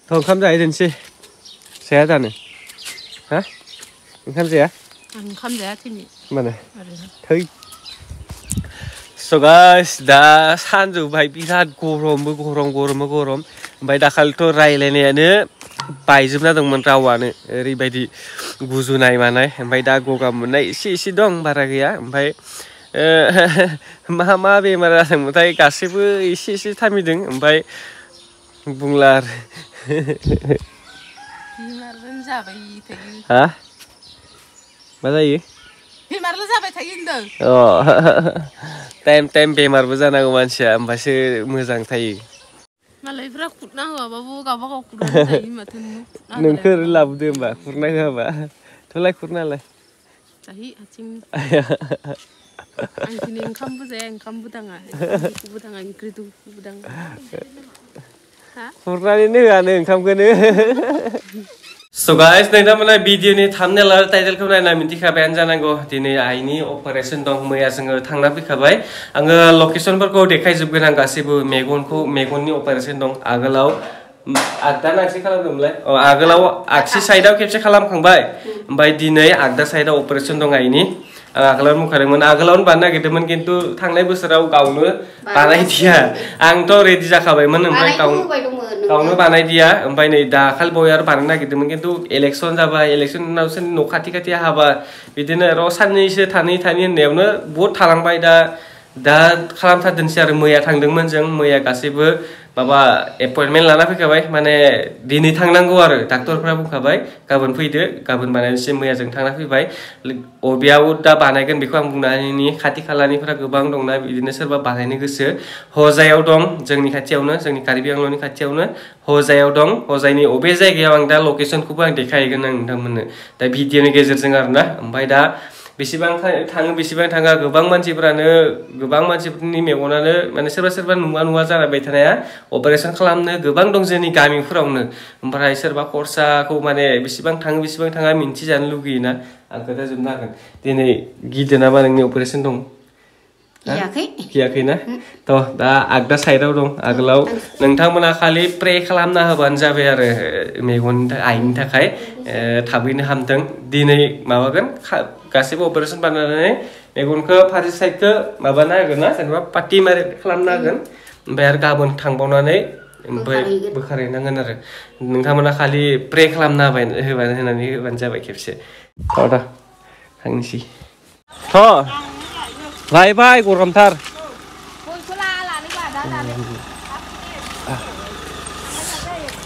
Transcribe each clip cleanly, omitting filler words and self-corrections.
ओंखाम जाहैदोंसै जाया दानो हा ओंखाम जाया ओंखाम जाया दिनै माने थै स गाइस दा सानजौबाय बिराद गरमबो गरम ओमफ्राय दाखालिथ' रायलायनायानो बायजोबना दंमोन रावानो ओरैबायदि गुजुनाय मानाय ओमफ्राय दा गगा मोननाय एसे दं बारा गैया ओमफ्राय मा बेमार जादोंमोनथाय गासैबो एसे थामिदों ओमफ्राय बुंला आरो बेमारबो जाबाय थायो हा मा जायो बेमारल' जाबाय थायो होनदों टाइम बेमारबो जानांगौ मानसिया होमबासो मोजां थायो मालायफ्रा खुरना होआबाबो गावबा गाव खुरनानै जायो माथो नोंखौ लाबोदो होमबा खुरना होआबा थलाय खुरना होलाय जाहि हारसिं आं दिनै ओंखामबो जाया ओंखामबो दाङा ओंख्रिखौबो दाङा ओंख्रिखौबो दाङा खुरनानैनो होआनो ओंखामखौनो So guys, नोंथांमोना भिडिअनि थाम्बनेल आरो टाइटेलखौ नायना मिथिखाबायानो जानांगौ दिनै आइनि अपारेशन दं मैया जोङो थांना फैखाबाय आङो लकेसनफोरखौ देखायजोबगोन आं गासैबो मेगननि अपारेशन दं आगोलाव आगदा नांसि खालामदोंमोनलाय आगोलाव आगसि साइडआव खेबसे खालामखांबाय ओमफ्राय दिनै आगदा साइडआव अपारेशन दं आइनि आं आगोलावनो बुंखादोंमोन आगोलावनो बानायनो नागिरदोंमोन खिन्थु थांनाय बोसोराव गावनो बानायदिया आंथ' रेडि जाखाबायमोन ओमफ्राय गावनो बानायदिया ओमफ्राय नै दाखालि बावै आरो बानायनो नागिरदोंमोन खिन्थु इलेक्सन जाबाय इलेक्सन उनाव सोरनि न' खाथि हाबा बिदिनो र' साननैसो थानै होननायावनो बहुद थालांबाय दा खालामथारदोंसै आरो मैया थांदोंमोन जों मैया गासैबो माबा एपइन्टमेन्ट लाना फैखाबाय माने दिनै थांनांगौ आरो डाक्टरफ्रा बुंखाबाय गाबोन फैदो गाबोन बानायनोसै मैया जों थांना फैबाय अबेयाव दा बानायगोन बेखौ आं बुंनो हायिनि खाथि खालानिफ्रा गोबां दंना बिदिनो सोरबा बानायनो गोसो हजायाव दं जोंनि खाथियावनो जोंनि कार्बि आंलंनि खाथियावनो हजायाव दं हजायनि अबे जायगायाव आं दा लकेसनखौबो आं देखायहैगोन आं नोंथांमोननो दा भिडिअनि गेजेरजों आरोना ओमफ्राय दा बेसेबां थाङा गोबां मानसिफोरनि मेगनानो माने सोरबा नुवा जाबाय थानाया अपारेशन खालामनो गोबां दं जोंनि गामिफोरावनो ओमफ्राय सोरबा खरसाखौ माने बेसेबां थाङा मिन्थिजानो लुगैयोना आं खोन्थाजोबनो हागोन दिनै गिदो नामा नोंनि अपारेशन दं गियाखैना थ' दा आगदा साइडआव दं आगोलाव नोंथांमोना खालि प्रे खालामना होबानो जाबाय आरो मेगननि आइनि थाखाय थाबैनो हामथों दिनै माबागोन गासैबो अपारेशन बानायनानै मेगनखौ फारसे साइडखौ माबाना होगोन ना जेनेबा पाटि मारि खालामना होगोन ओमफ्राय आरो गाबोन थांबावनानै ओमफ्राय बोखारहैनांगोन आरो नोंथांमोना खालि प्रे खालामना होनानै होबानो जाबाय खेबसे दा थांनोसै बाय गरमथार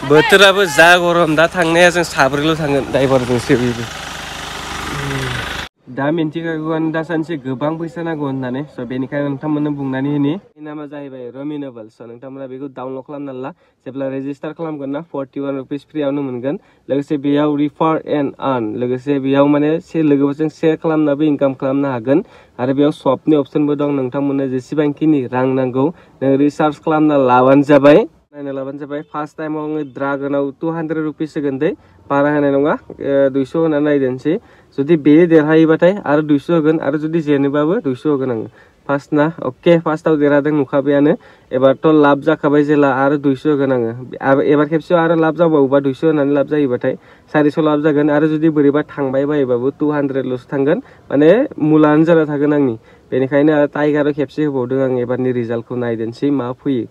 बोथोराबो जा गरम दा थांनाया जों साब्रैल' थांगोन ड्राइभारजोंसो बेबो दा मिन्थिखागौआनो दा सानसे गोबां फैसा नांगौ होननानै स' बेनिखायनो नोंथांमोननो बुंनानै होनि नामा जाहैबाय रमिनेबल स' नोंथांमोना बेखौ डाउनलड खालामना ला जेब्ला रेजिस्टार खालामगोन ना 41 रुपिस फ्रियावनो मोनगोन लोगोसे बेयाव रिफार एन्ड आर्न लोगोसे बेयाव माने लोगोफोरजों शेयार खालामनाबो इनकाम खालामनो हागोन आरो बेयाव शपनि अप्शनबो दं नोंथांमोननो जेसेबांखिनि रां नांगौ नों रिसार्च खालामना लाबानो जाबाय फार्स्ट टाइमाव आङो ड्रागनाव 200 रुपिस होगोन दै बारा होनाय नङा 200 होनानै नायदेनसै जुदि बे देरहायोबाथाय आरो 200 होगोन आरो जुदि जेनोबाबो 200 होगोन आङो फार्स्ट ना अके फार्स्टआव देरहादों नुखाबायानो एबारथ' लाब जाखाबाय जेला आरो 200 होगोन आङो एबार खेबसेयाव आरो लाब जाबावोबा 200 होनानै लाब जायोबाथाय 400 लाब जागोन आरो जुदि बोरैबा थांबाय बायोबाबो 200 ल'सो थांगोन माने मुलानो जाना थागोन आंनि बेनिखायनो टाइगाराव खेबसे होबावदों आं एबारनि रिजाल्टखौ नायदेनसै मा फैयो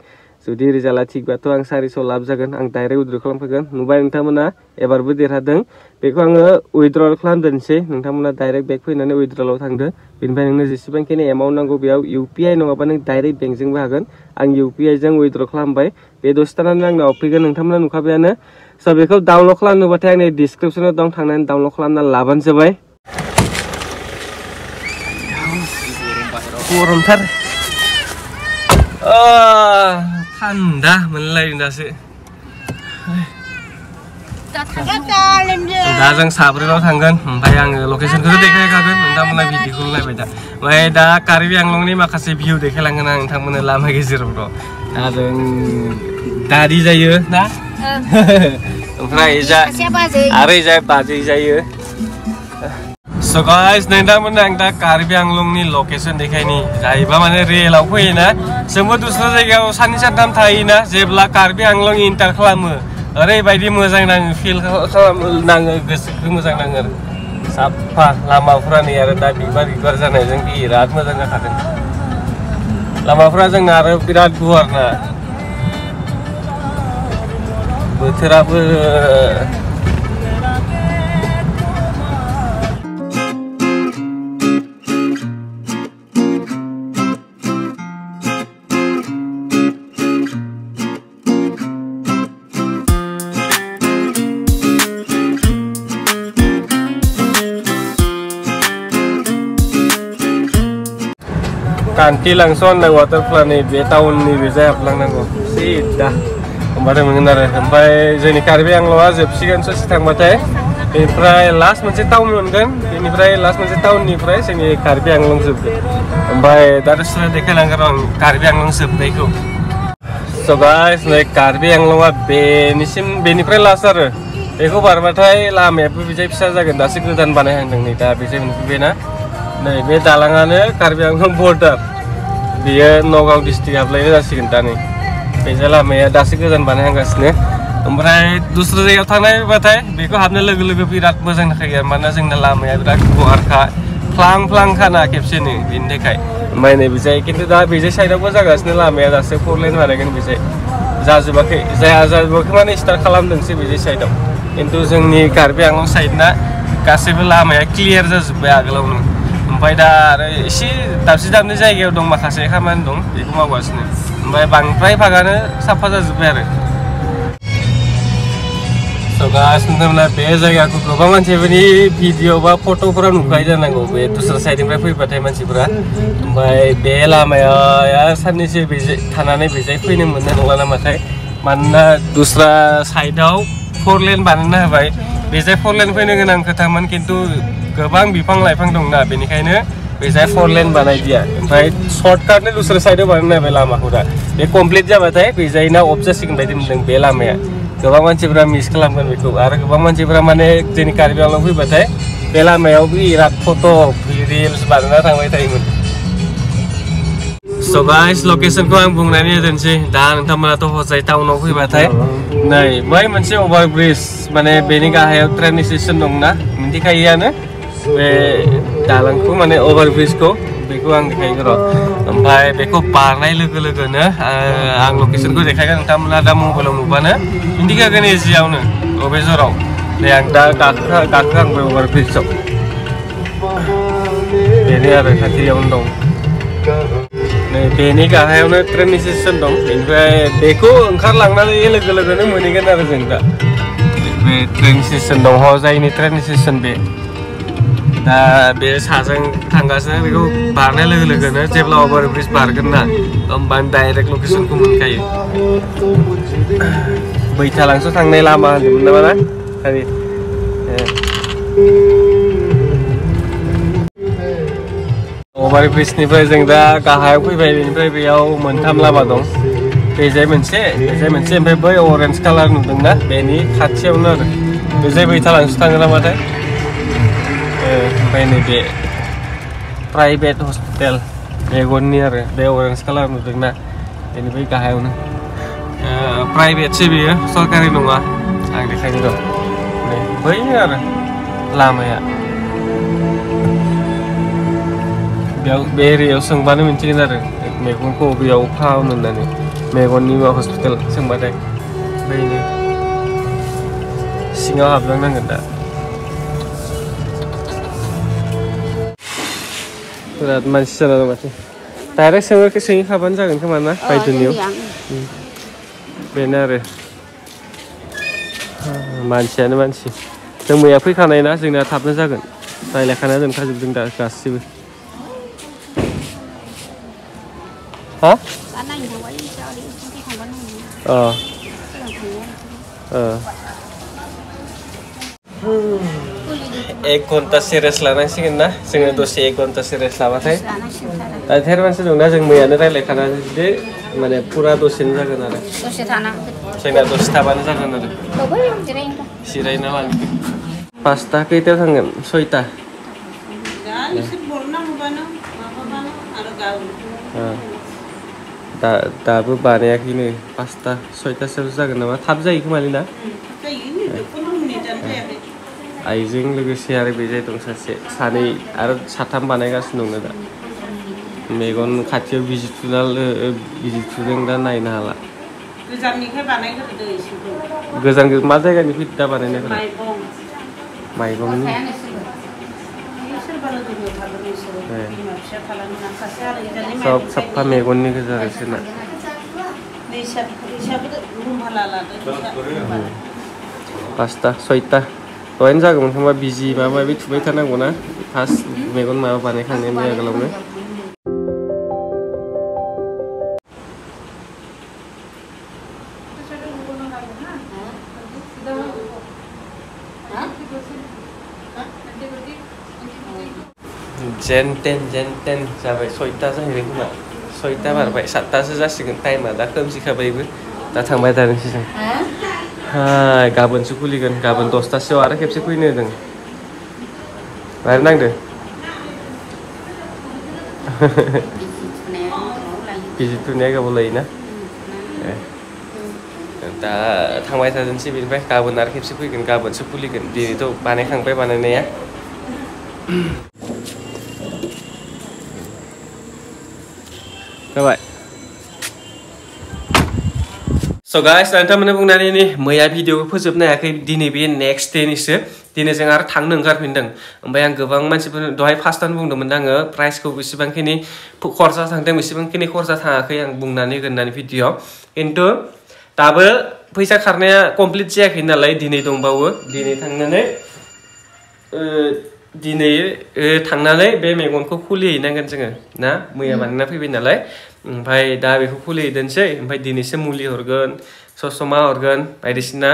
जुदि रिजाल्टआ थिगबाथ' आं 400 लाब जागोन आं डाइरेक्ट उइथड्र खालामफैगोन नुबाय नोंथांमोना एबारबो देरहादों बेखौ आङो उइथड्र खालामदोनसै नोंथांमोना डाइरेक्ट बेक फैनानै उइथड्रआव थांदो बेनिफ्राय नोंनो जेसेबांखिनि एमाउन्ट नांगौ बेयाव UPI नङाबा नों डाइरेक्ट बेंकजोंबो हागोन आं UPI जों उइथड्र खालामबाय बे दसथानानो आंनाव फैगोन नोंथांमोना नुखाबायानो स' बेखौ डाउनलड खालामनोबाथाय आंनि डिसक्रिपसनाव दं थांनानै डाउनलड खालामना लाबानो जाबाय गरमथार थान्दा मोनलायदों दासो दा जों साब्रैल' थांगोन ओमफ्राय आङो लकेसनखौथ' देखायखागोन नोंथांमोना भिडिअखौ नायबाय दा ओमफ्राय दा कार्बि आंलंनि माखासे भिउ देखायलांगोन आं नोंथांमोननो लामा गेजेराव दा जों दारि जायो ना ओमफ्राय आरो बाजै जायो स' गाइस नोंथांमोननो आं दा कार्बि आंलंनि लकेसन देखायनि जाहैबा माने रेलाव फैयोना जोंबो दस्रा जायगायाव साननै सानथाम थायोना जेब्ला कार्बि आंलं इन्टार खालामो ओरैबायदि मोजां नाङो फिल नाङो गोसोखौ मोजां नाङो आरो साफा लामाफोरा नै आरो दा बिबार जानायजों बिराद मोजां जाखादों लामाफोरा जोंना आरो बिराद गुवार ना बोथोराबो Kanti langsung nang waterfall nih be tahun nih bisa hablangnaंगौ सिदा होमबाथाय मोनगोन आरो ओमफ्राय जोंनि कार्बि आंलंआ जोबसिगोन ससे थांबाथाय बेनिफ्राय लास्ट मोनसे टाउन मोनगोन बेनिफ्राय लास्ट मोनसे टाउननिफ्राय जोंनि कार्बि आंलं जोबगोन ओमफ्राय दा दसे देखायलांगोन आं कार्बि आंलं जोबनायखौ स' गाइस नै कार्बि आंलंआ बेनिफ्राय लास्ट आरो बेखौ बारबाथाय लामायाबो बिजाय फिसा जागोन दासो गोदान बानायहांदों नै दा बिजाय मोनफैबायना नै बे दालाङानो कार्बि आंलं बर्डार बियो नगाव डिस्ट्रिक्ट हाबलायनाय जासिगोन दा नै बेजा लामाया दासो गोदान बानायहांगासिनो ओमफ्राय दस्रा जायगायाव थांनायबाथाय बेखौ हाबनो लोगो लोगो बिराद मोजां नाखायो आरो मानोना जोंना लामाया बिराद गुवारखा फ्लां खाना खेबसेनो बेनि थाखाय ओमफ्राय नै बिजाय खिन्थु दा बेजाय साइडआवबो जागासिनो लामाया दासो 4 लेन बानायगोन बिजाय जाजोबाखै जाजोबाखै माने स्टार्ट खालामदोंसो बिजाय साइडआव खिन्थु जोंनि कार्बि आंलं साइडना गासैबो लामाया क्लियार जाजोब्बाय आगोलावनो ओमफ्राय दा आरो एसे दाबसे जायगायाव दं माखासे खामानि दं बेखौ मावगासिनो ओमफ्राय बांद्राय भागानो साफा जाजोब्बाय आरो स' गासिनो बे जायगाखौ गोबां मानसिफोरनि भिडिअ बा फट'फोरा नुखायो जानांगौ बे दस्रा साइडनिफ्राय फैबाथाय मानसिफोरा ओमफ्राय बे लामाया साननैसो थानानै बेजाय फैनो मोननाय नंला नामाथाय मानोना दस्रा साइडआव 4 लेन बानायना होबाय बेजाय 4 लेन फैनो गोनां खोथामोन खिन्थु गोबां बिफां लाइफां दंना बेनिखायनो बेजाय 4 लेन बानायदिया ओमफ्राय सर्टकाटनो दस्रा साइडआव बानायना होबाय लामाखौ दा बे कमप्लिट जाबाथाय बेजायना अफ जासिगोन बायदि मोनदों बे लामाया गोबां मानसिफोरा मिस खालामगोन बेखौ आरो गोबां मानसिफोरा माने जोंनि कार्बि आंलं फैबाथाय बे लामायाव बिराद फट' रिल्स बानायना थांबाय थायोमोन स' गाइस लकेसनखौ आं बुंनानै होदोंसै दा नोंथांमोनाथ' हजाय टाउनाव फैबाथाय नै बै मोनसे अभार ब्रिज माने बेनि गाहायाव ट्रेन स्टेसन दंना मिन्थिखायोआनो बे दालांखौ माने अभार ब्रिजखौ बेखौ आं देखायगोन र' ओमफ्राय बेखौ बारनाय लोगो लोगोनो आं लकेसनखौ देखायगोन नोंथांमोना दा मबाइलाव नुबानो मिन्थिखागोन इजियावनो बबे जराव दे आं दा गाखोहांबाय अभार ब्रिजआव बेनो आरो खाथियावनो दं नै बेनि गाहायावनो ट्रेन स्टेसन दं बेनिफ्राय बेखौ ओंखारलांनानै लोगो लोगोनो मोनहैगोन आरो जों दा बे ट्रेन स्टेसन दं हजायनि ट्रेन स्टेसन बे दा बे साजों थांगासिनो बेखौ बारनाय लोगो लोगोनो जेब्ला अभार ब्रिज बारगोन ना होमबानो डाइरेक्ट लकेसनखौ मोनखायो बैथालांसो थांनाय लामा होनदोंमोन नामा ना अभार ब्रिजनिफ्राय जों दा गाहायाव फैबाय बेनिफ्राय बेयाव मोनथाम लामा दं बेजाय मोनसे ओमफ्राय बै अरेन्ज कालार नुदोंना बेनि खाथियावनो आरो बेजाय बैथालांसो थाङो नामाथाय ओमफ्राय नैबे प्राइभेट हस्पिटाल मेगननि आरो बे अरेन्ज कालार नुदोंना बेनिफ्राय गाहायावनो प्राइभेटसो बेयो सरकारि नङा आं देखायनो दं नै बैनो आरो लामाया बेयाव बे एरियायाव सोंबानो मिन्थिगोन आरो मेगनखौ बबेयाव फाहामो होननानै मेगननि हस्पिटाल सोंबाथाय बैनो सिङाव हाबलांनांगोन दा बिराद मानसि जाना दं माथो डाइरेक्ट सोंहैखाबानो जागोन खोमा ना बायद'नियाव बेनो आरो मानसियानो मानसि जों मैया फैखानाय ना जोंना थाबनो जागोन रायज्लायखाना दोनखाजोबदों दा गासिबो हा 1 घन्टासो रेस्ट लानांसिगोन ना जोङो दसे 1 घन्टासो रेस्ट लाबाथाय दा धेर मानसि दंना जों मैयानो रायज्लायखानानै जुदि माने फुरा दसेनो जागोन आरो जोंना दसे थाबानो जागोन आरो जिरायना लानो 5टा खैथायाव थांगोन 6टा दाबो बानायाखैनो 5टा 6टासो जागोन नामा थाब जायो खोमालै ना आइजों लोगोसे आरो बेजाय दं सासे सानै आरो साथाम बानायगासिनो दं दा मेगन खाथियाव बिजि थुदों दा नायनो हाला गोजाननिफ्राय बानायग्रोदो एसेखौ गोजान मा जायगानिफ्राय दा बानायनायफोरा माइबंनि सब साफा मेगननि गोजा बिसोरना 5टा 6टा दहायनो जागौमोन खोमा बिजि माबा माबि थुबाय थानांगौ ना फार्स्ट मेगन माबा बानायखांनायनि आगोलावनो जेन जाबाय 6टा जाहैबाय खोमा 6टा बारबाय 7टासो जासिगोन टाइमा दा खोमसिखाबायबो दा थांबाय थानोसै जों गाबोनसो खुलिगोन गाबोन 10टासोआव आरो खेबसे फैनो होदों बाहेर नांदो बिजि थुनाया गोबाव लायोना दा थांबाय थानोसै बेनिफ्राय गाबोन आरो खेबसे फैगोन गाबोनसो खुलिगोन दिनैथ' बानायखांबाय बानायनाया जाबाय So guys, नोंथांमोननो बुंनानै मैया भिडिअखौ फोजोबनो हायाखै दिनै बे नेक्स्ट डेनिसो दिनै जों आरो थांनो ओंखारफिनदों ओमफ्राय आं गोबां मानसिफोर दहाय फार्स्टआवनो बुंदोंमोन आङो प्राइसखौ बेसेबांखिनि खरसा थांदों बेसेबांखिनि खरसा थाङाखै आं बुंनानै होगोन भिडिअआव खिन्थु दाबो फैसा खारनाया कमप्लिट जायाखै नालाय दिनै दंबावो दिनै थांनानै बे मेगनखौ खुलिहैनांगोन जोङो ना मैया बानायना फैबाय नालाय ओमफ्राय दा बेखौ खुलिहैदोंसै ओमफ्राय दिनैसो मुलि हरगोन ससमा हरगोन बायदिसिना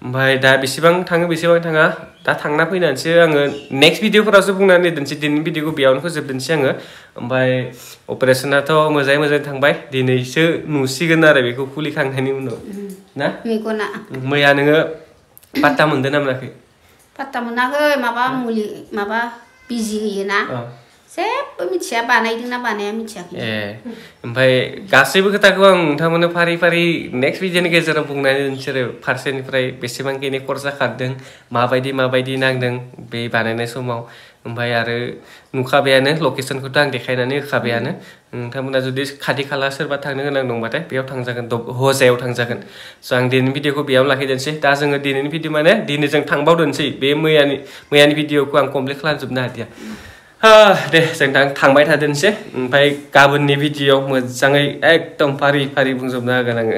ओमफ्राय दा बेसेबां थाङो बेसेबां थाङा दा थांना फैनानैसो आङो नेक्स्ट भिडिअफोरावसो बुंनानै दोनसै दिनैनि भिडिअखौ बेयावनो फोजोबदोंसै आङो ओमफ्राय अपारेसनाथ' मोजाङै थांबाय दिनैसो नुसिगोन आरो बेखौ खुलिखांनायनि उनाव ना मेगना मैया नोङो पात्ता मोनदों ना मोनाखै पात्ता मोनाखै माबा मुलि माबा बिजि होयोना जेबो मिथिया बानायदोंना बानाया मिथियाखै ओमफ्राय गासैबो खोथाखौ आं नोंथांमोननो फारि फारि नेक्स्ट भिडिअनि गेजेराव बुंनानै दोनसै फारसेनिफ्राय बेसेबांखिनि खरसा खारदों माबायदि नांदों बे बानायनाय समाव ओमफ्राय आरो नुखाबायानो लकेसनखौथ' आं देखायनानै होखाबायानो नोंथांमोना जुदि खाथि खाला सोरबा थांनो गोनां दंबाथाय बेयाव थांजागोन हजायाव थांजागोन स' आं दिनैनि भिडिअखौ बेयावनो लाखिदोनसै दा जोङो दिनैनि भिडिअ माने दिनै जों थांबावदोनसै बे मैयानि भिडिअखौ आं कमप्लिट खालामजोबनो हादिया दे जों दा थांबाय थादोनसै ओमफ्राय गाबोननि भिडिअआव मोजाङै एकदम फारि बुंजोबनो हागोन आङो